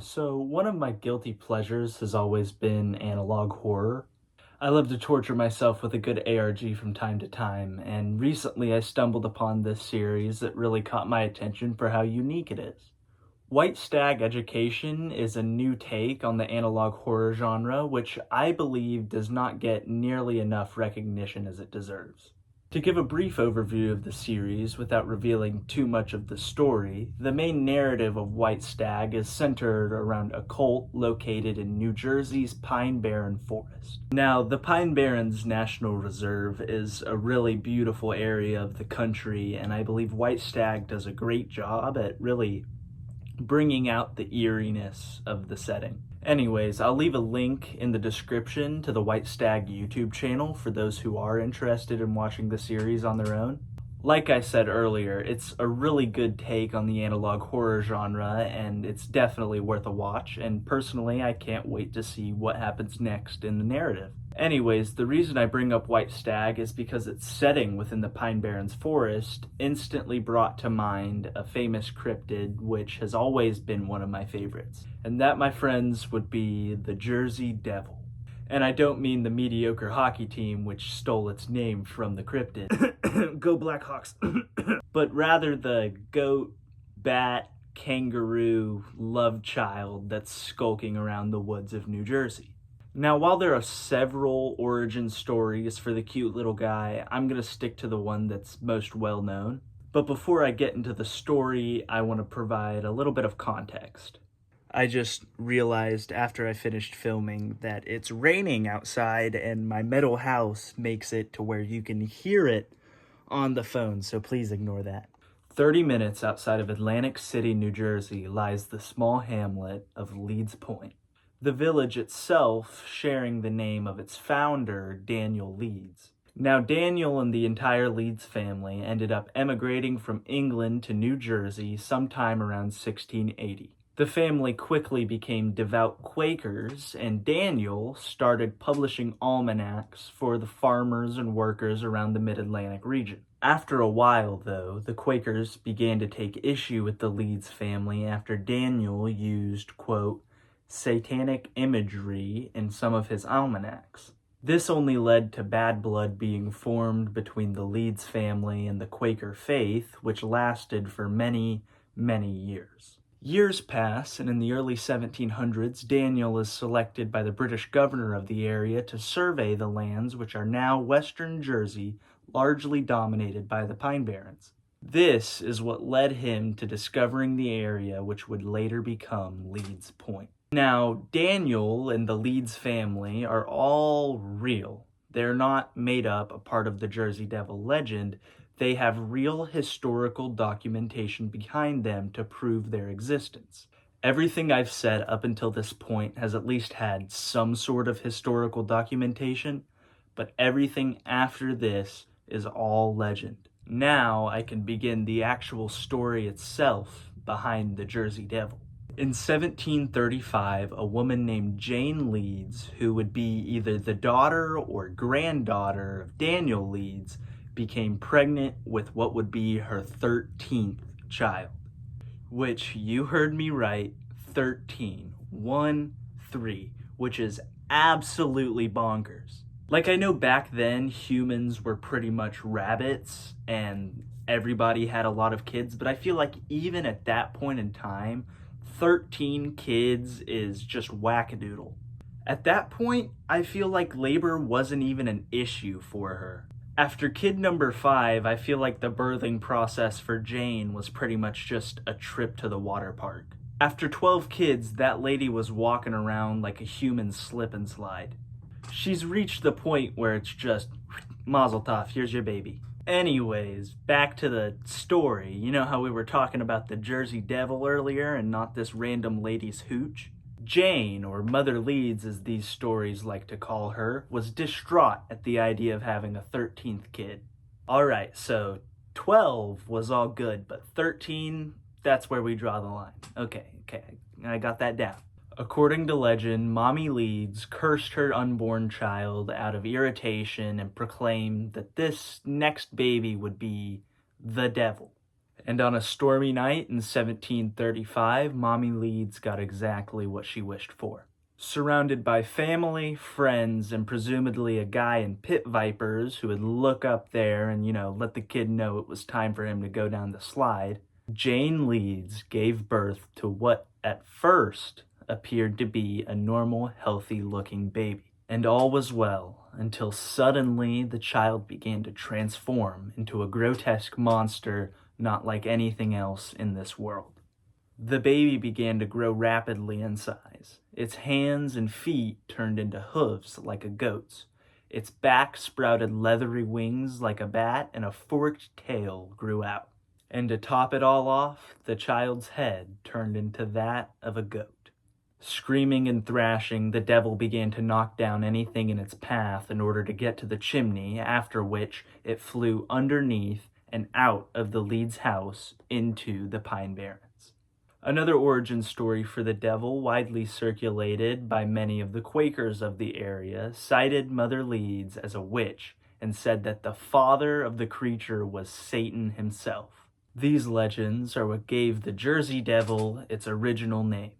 So, one of my guilty pleasures has always been analog horror. I love to torture myself with a good ARG from time to time, and recently I stumbled upon this series that really caught my attention for how unique it is. White Stag Education is a new take on the analog horror genre, which I believe does not get nearly enough recognition as it deserves. To give a brief overview of the series without revealing too much of the story, the main narrative of White Stag is centered around a cult located in New Jersey's Pine Barren Forest. Now, the Pine Barrens National Reserve is a really beautiful area of the country, and I believe White Stag does a great job at really bringing out the eeriness of the setting. Anyways, I'll leave a link in the description to the White Stag YouTube channel for those who are interested in watching the series on their own. Like I said earlier, it's a really good take on the analog horror genre, and it's definitely worth a watch, and personally, I can't wait to see what happens next in the narrative. Anyways, the reason I bring up White Stag is because its setting within the Pine Barrens forest instantly brought to mind a famous cryptid which has always been one of my favorites. And that, my friends, would be the Jersey Devil. And I don't mean the mediocre hockey team which stole its name from the cryptid. Go Blackhawks. But rather the goat, bat, kangaroo love child that's skulking around the woods of New Jersey. Now, while there are several origin stories for the cute little guy, I'm going to stick to the one that's most well known. But before I get into the story, I want to provide a little bit of context. I just realized after I finished filming that it's raining outside and my metal house makes it to where you can hear it on the phone, so please ignore that. 30 minutes outside of Atlantic City, New Jersey, lies the small hamlet of Leeds Point. The village itself sharing the name of its founder, Daniel Leeds. Now, Daniel and the entire Leeds family ended up emigrating from England to New Jersey sometime around 1680. The family quickly became devout Quakers, and Daniel started publishing almanacs for the farmers and workers around the Mid-Atlantic region. After a while, though, the Quakers began to take issue with the Leeds family after Daniel used, quote, satanic imagery in some of his almanacs. This only led to bad blood being formed between the Leeds family and the Quaker faith, which lasted for many, many years. Years pass, and in the early 1700s, Daniel is selected by the British governor of the area to survey the lands which are now western Jersey, largely dominated by the Pine Barrens. This is what led him to discovering the area which would later become Leeds Point. Now, Daniel and the Leeds family are all real. They're not made up a part of the Jersey Devil legend. They have real historical documentation behind them to prove their existence. Everything I've said up until this point has at least had some sort of historical documentation, but everything after this is all legend. Now I can begin the actual story itself behind the Jersey Devil. In 1735, a woman named Jane Leeds, who would be either the daughter or granddaughter of Daniel Leeds, became pregnant with what would be her 13th child. Which, you heard me right, 13. 1, 3, which is absolutely bonkers. Like, I know back then humans were pretty much rabbits and everybody had a lot of kids, but I feel like even at that point in time, 13 kids is just wackadoodle. At that point, I feel like labor wasn't even an issue for her. After kid number 5, I feel like the birthing process for Jane was pretty much just a trip to the water park. After 12 kids, that lady was walking around like a human slip and slide. She's reached the point where it's just, mazel tov, here's your baby. Anyways, back to the story. You know how we were talking about the Jersey Devil earlier and not this random lady's hooch? Jane, or Mother Leeds as these stories like to call her, was distraught at the idea of having a 13th kid. Alright, so 12 was all good, but 13, that's where we draw the line. Okay, I got that down. According to legend, Mommy Leeds cursed her unborn child out of irritation and proclaimed that this next baby would be the devil. And on a stormy night in 1735, Mommy Leeds got exactly what she wished for. Surrounded by family, friends, and presumably a guy in pit vipers who would look up there and, let the kid know it was time for him to go down the slide, Jane Leeds gave birth to what at first appeared to be a normal, healthy-looking baby. And all was well until suddenly the child began to transform into a grotesque monster not like anything else in this world. The baby began to grow rapidly in size. Its hands and feet turned into hooves like a goat's. Its back sprouted leathery wings like a bat, and a forked tail grew out. And to top it all off, the child's head turned into that of a goat. Screaming and thrashing, the devil began to knock down anything in its path in order to get to the chimney, after which it flew underneath and out of the Leeds house into the Pine Barrens. Another origin story for the devil, widely circulated by many of the Quakers of the area, cited Mother Leeds as a witch and said that the father of the creature was Satan himself. These legends are what gave the Jersey Devil its original name,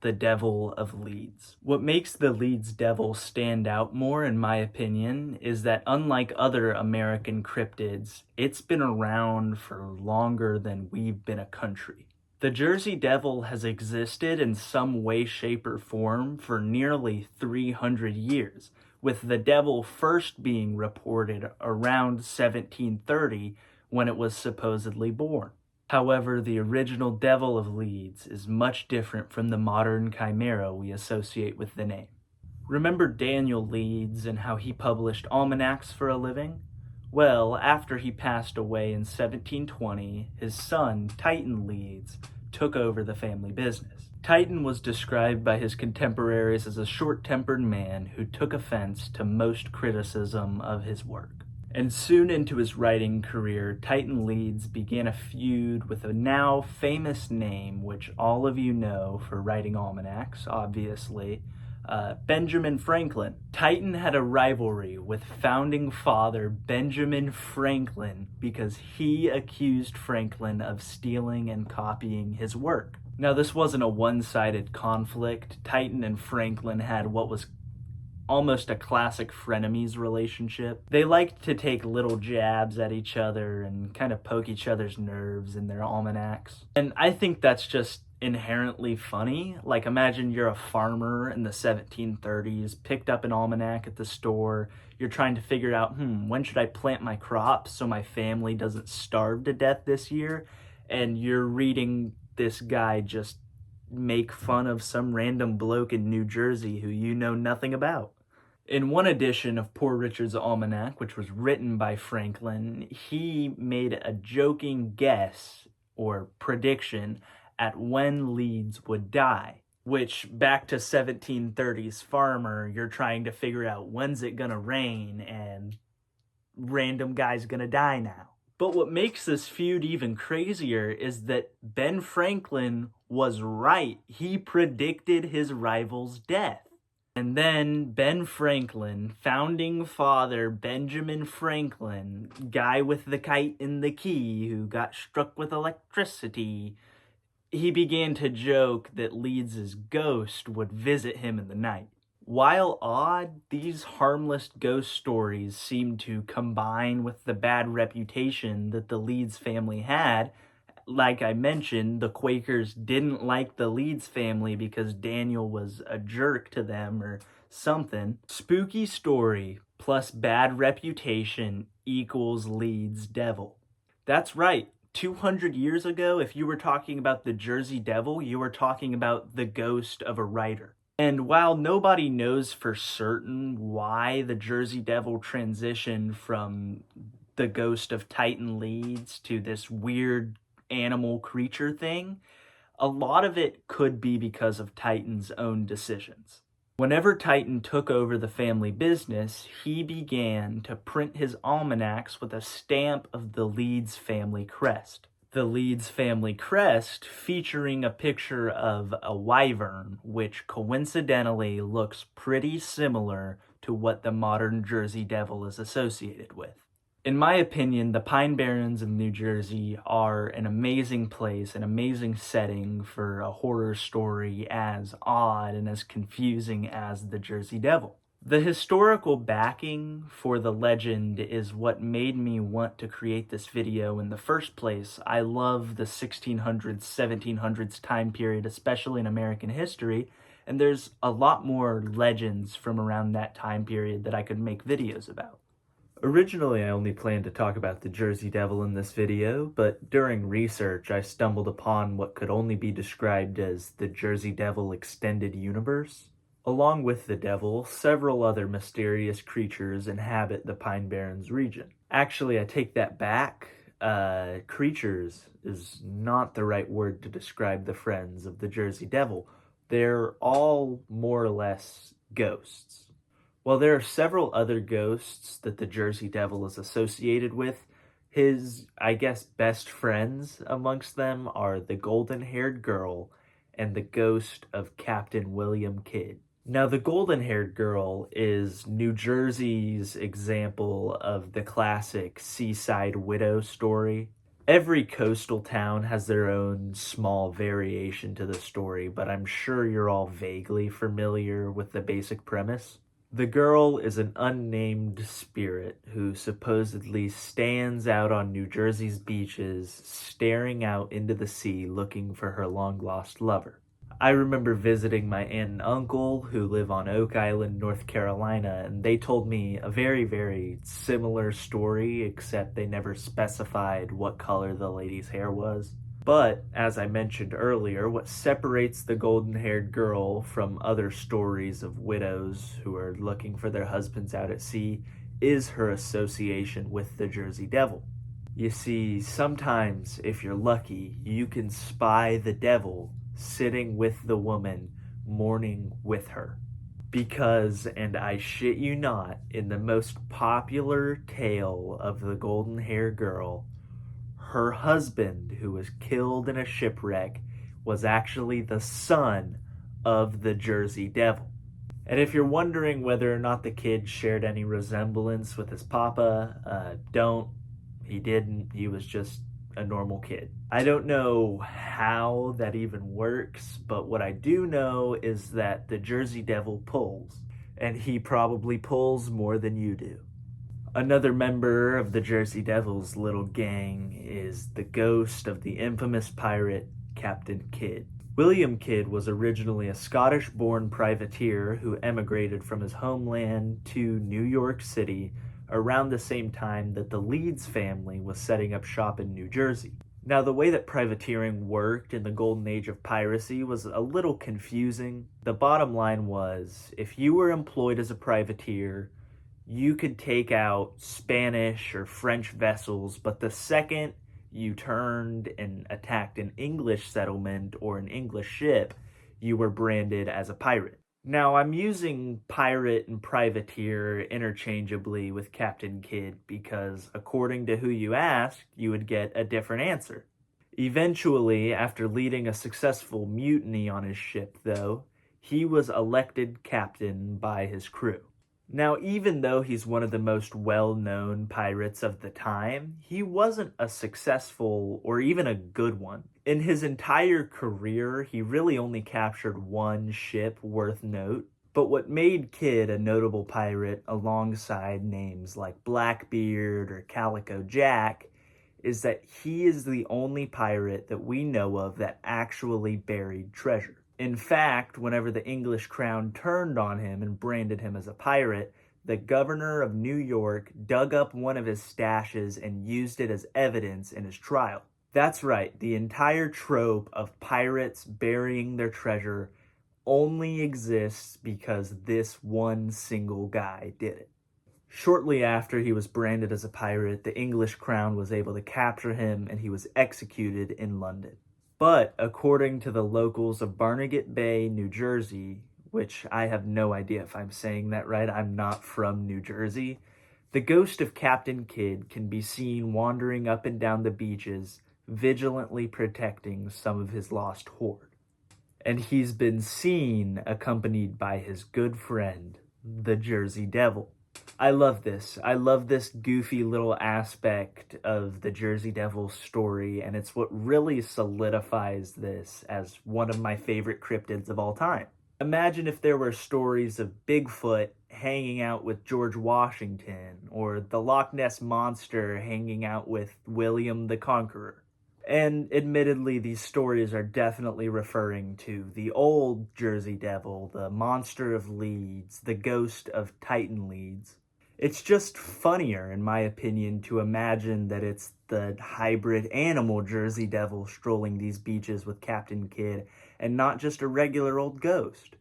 the Devil of Leeds. What makes the Leeds Devil stand out more, in my opinion, is that unlike other American cryptids, it's been around for longer than we've been a country. The Jersey Devil has existed in some way, shape, or form for nearly 300 years, with the devil first being reported around 1730 when it was supposedly born. However, the original Devil of Leeds is much different from the modern chimera we associate with the name. Remember Daniel Leeds and how he published almanacs for a living? Well, after he passed away in 1720, his son, Titan Leeds, took over the family business. Titan was described by his contemporaries as a short-tempered man who took offense to most criticism of his work. And soon into his writing career, Titan Leeds began a feud with a now famous name, which all of you know for writing almanacs, obviously, Benjamin Franklin. Titan had a rivalry with founding father Benjamin Franklin because he accused Franklin of stealing and copying his work. Now, this wasn't a one-sided conflict. Titan and Franklin had what was almost a classic frenemies relationship. They liked to take little jabs at each other and kind of poke each other's nerves in their almanacs. And I think that's just inherently funny. Like, imagine you're a farmer in the 1730s, picked up an almanac at the store. You're trying to figure out, when should I plant my crops so my family doesn't starve to death this year? And you're reading this guy just make fun of some random bloke in New Jersey who you know nothing about. In one edition of Poor Richard's Almanac, which was written by Franklin, he made a joking guess or prediction at when Leeds would die, which, back to 1730s farmer, you're trying to figure out when's it gonna rain and random guy's gonna die now. But what makes this feud even crazier is that Ben Franklin was right. He predicted his rival's death. And then Ben Franklin, founding father Benjamin Franklin, guy with the kite and the key who got struck with electricity, he began to joke that Leeds's ghost would visit him in the night. While odd, these harmless ghost stories seem to combine with the bad reputation that the Leeds family had. Like I mentioned, the Quakers didn't like the Leeds family because Daniel was a jerk to them or something. Spooky story plus bad reputation equals Leeds Devil. That's right. 200 years ago, if you were talking about the Jersey Devil, you were talking about the ghost of a writer. And while nobody knows for certain why the Jersey Devil transitioned from the ghost of Titan Leeds to this weird animal creature thing, a lot of it could be because of Titan's own decisions. Whenever Titan took over the family business, he began to print his almanacs with a stamp of the Leeds family crest. The Leeds family crest featuring a picture of a wyvern, which coincidentally looks pretty similar to what the modern Jersey Devil is associated with. In my opinion, the Pine Barrens of New Jersey are an amazing place, an amazing setting for a horror story as odd and as confusing as the Jersey Devil. The historical backing for the legend is what made me want to create this video in the first place. I love the 1600s, 1700s time period, especially in American history, and there's a lot more legends from around that time period that I could make videos about. Originally, I only planned to talk about the Jersey Devil in this video, but during research, I stumbled upon what could only be described as the Jersey Devil Extended Universe. Along with the devil, several other mysterious creatures inhabit the Pine Barrens region. Actually, I take that back. Creatures is not the right word to describe the friends of the Jersey Devil. They're all more or less ghosts. While there are several other ghosts that the Jersey Devil is associated with, his, I guess, best friends amongst them are the golden-haired girl and the ghost of Captain William Kidd. Now, the golden-haired girl is New Jersey's example of the classic seaside widow story. Every coastal town has their own small variation to the story, but I'm sure you're all vaguely familiar with the basic premise. The girl is an unnamed spirit who supposedly stands out on New Jersey's beaches, staring out into the sea looking for her long-lost lover. I remember visiting my aunt and uncle who live on Oak Island, North Carolina, and they told me a very, very similar story, except they never specified what color the lady's hair was. But, as I mentioned earlier, what separates the golden-haired girl from other stories of widows who are looking for their husbands out at sea is her association with the Jersey Devil. You see, sometimes, if you're lucky, you can spy the devil sitting with the woman, mourning with her. Because, and I shit you not, in the most popular tale of the golden-haired girl, her husband, who was killed in a shipwreck, was actually the son of the Jersey Devil. And if you're wondering whether or not the kid shared any resemblance with his papa, don't. He didn't. He was just a normal kid. I don't know how that even works, but what I do know is that the Jersey Devil pulls, and he probably pulls more than you do. Another member of the Jersey Devil's little gang is the ghost of the infamous pirate Captain Kidd. William Kidd was originally a Scottish-born privateer who emigrated from his homeland to New York City around the same time that the Leeds family was setting up shop in New Jersey. Now, the way that privateering worked in the golden age of piracy was a little confusing. The bottom line was, if you were employed as a privateer, you could take out Spanish or French vessels, but the second you turned and attacked an English settlement or an English ship, you were branded as a pirate. Now, I'm using pirate and privateer interchangeably with Captain Kidd because, according to who you asked, you would get a different answer. Eventually, after leading a successful mutiny on his ship, though, he was elected captain by his crew. Now, even though he's one of the most well-known pirates of the time, he wasn't a successful or even a good one. In his entire career, he really only captured one ship worth note. But what made Kidd a notable pirate alongside names like Blackbeard or Calico Jack is that he is the only pirate that we know of that actually buried treasure. In fact, whenever the English crown turned on him and branded him as a pirate, the governor of New York dug up one of his stashes and used it as evidence in his trial. That's right, the entire trope of pirates burying their treasure only exists because this one single guy did it. Shortly after he was branded as a pirate, the English crown was able to capture him and he was executed in London. But according to the locals of Barnegat Bay, New Jersey, which I have no idea if I'm saying that right, I'm not from New Jersey, the ghost of Captain Kidd can be seen wandering up and down the beaches, vigilantly protecting some of his lost hoard. And he's been seen accompanied by his good friend, the Jersey Devil. I love this. I love this goofy little aspect of the Jersey Devil story, and it's what really solidifies this as one of my favorite cryptids of all time. Imagine if there were stories of Bigfoot hanging out with George Washington, or the Loch Ness Monster hanging out with William the Conqueror. And admittedly, these stories are definitely referring to the old Jersey Devil, the monster of Leeds, the ghost of Titan Leeds. It's just funnier, in my opinion, to imagine that it's the hybrid animal Jersey Devil strolling these beaches with Captain Kidd, and not just a regular old ghost.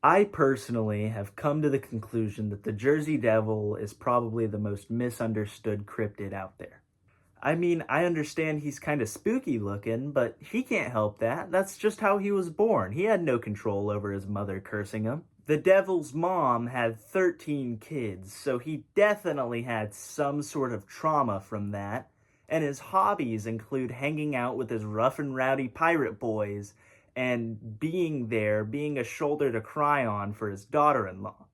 I personally have come to the conclusion that the Jersey Devil is probably the most misunderstood cryptid out there. I mean, I understand he's kind of spooky looking, but he can't help that. That's just how he was born. He had no control over his mother cursing him. The devil's mom had 13 kids, so he definitely had some sort of trauma from that. And his hobbies include hanging out with his rough and rowdy pirate boys and being there, being a shoulder to cry on for his daughter-in-law.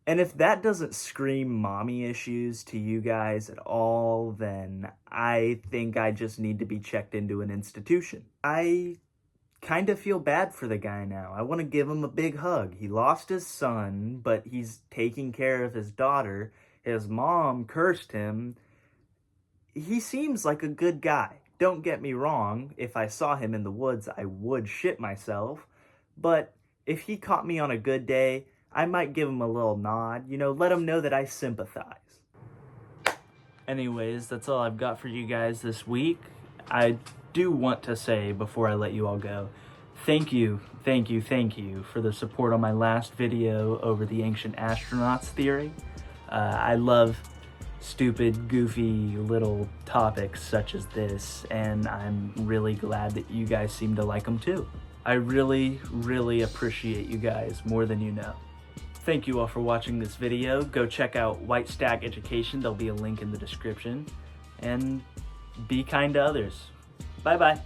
And if that doesn't scream mommy issues to you guys at all, then I think I just need to be checked into an institution. I kind of feel bad for the guy now. I want to give him a big hug. He lost his son, but he's taking care of his daughter. His mom cursed him. He seems like a good guy. Don't get me wrong, if I saw him in the woods, I would shit myself. But if he caught me on a good day, I might give him a little nod, let him know that I sympathize. Anyways, that's all I've got for you guys this week. I do want to say, before I let you all go, thank you for the support on my last video over the ancient astronauts theory. I love stupid, goofy little topics such as this, and I'm really glad that you guys seem to like them too. I really appreciate you guys more than you know. Thank you all for watching this video. Go check out White Stag Education. There'll be a link in the description. And be kind to others. Bye-bye.